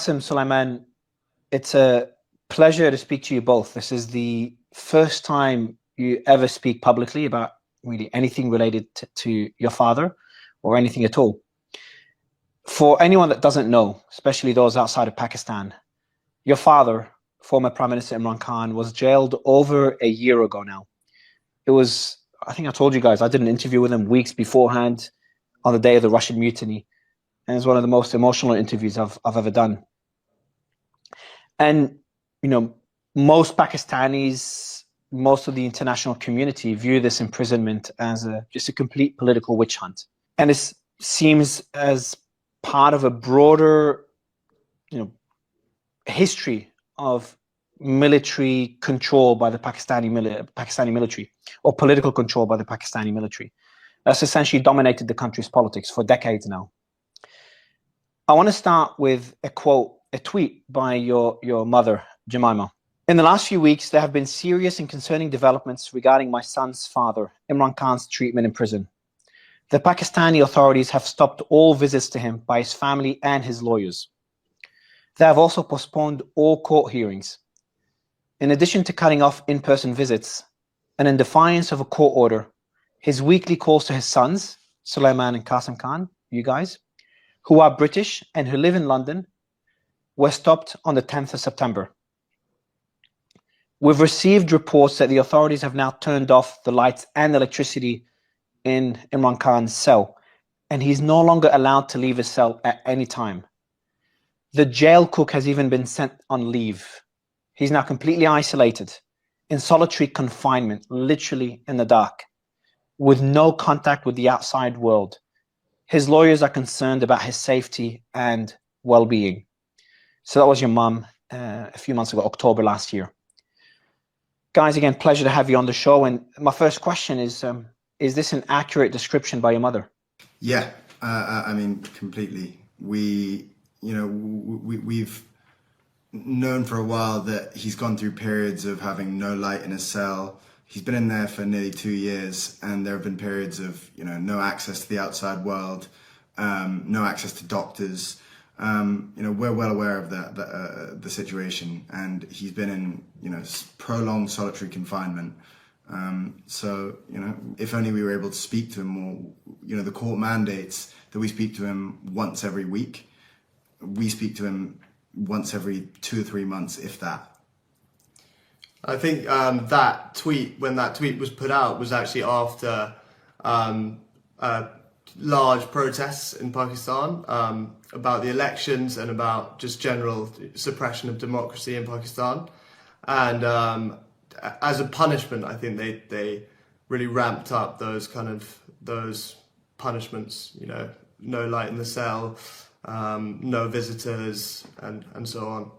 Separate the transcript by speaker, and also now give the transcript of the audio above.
Speaker 1: Sulaiman, it's a pleasure to speak to you both. This is the first time you ever speak publicly about really anything related to your father or anything at all. For anyone that doesn't know, especially those outside of Pakistan, your father, former Prime Minister Imran Khan, was jailed over a year ago now. I think I told you guys, I did an interview with him weeks beforehand on the day of the Russian mutiny. And it's one of the most emotional interviews I've ever done. And, most Pakistanis, most of the international community view this imprisonment as just a complete political witch hunt. And it seems as part of a broader, history of military control by the Pakistani military, or political control by the Pakistani military. That's essentially dominated the country's politics for decades now. I want to start with a tweet by your mother, Jemima. In the last few weeks, there have been serious and concerning developments regarding my son's father, Imran Khan's treatment in prison. The Pakistani authorities have stopped all visits to him by his family and his lawyers. They have also postponed all court hearings. In addition to cutting off in-person visits, and in defiance of a court order, his weekly calls to his sons, Sulaiman and Qasim Khan, you guys, who are British and who live in London, were stopped on the 10th of September. We've received reports that the authorities have now turned off the lights and electricity in Imran Khan's cell, and he's no longer allowed to leave his cell at any time. The jail cook has even been sent on leave. He's now completely isolated, in solitary confinement, literally in the dark, with no contact with the outside world. His lawyers are concerned about his safety and well-being. So that was your mum a few months ago, October last year. Guys, again, pleasure to have you on the show. And my first question is this an accurate description by your mother?
Speaker 2: Yeah, I mean, completely. We've known for a while that he's gone through periods of having no light in his cell. He's been in there for nearly 2 years, and there have been periods of, no access to the outside world, no access to doctors. We're well aware of the situation, and he's been in, prolonged solitary confinement. So, if only we were able to speak to him more. The court mandates that we speak to him once every week. We speak to him once every 2 or 3 months, if that.
Speaker 3: I think when that tweet was put out, was actually after large protests in Pakistan about the elections and about just general suppression of democracy in Pakistan. And as a punishment, I think they really ramped up those punishments. No light in the cell, no visitors, and so on.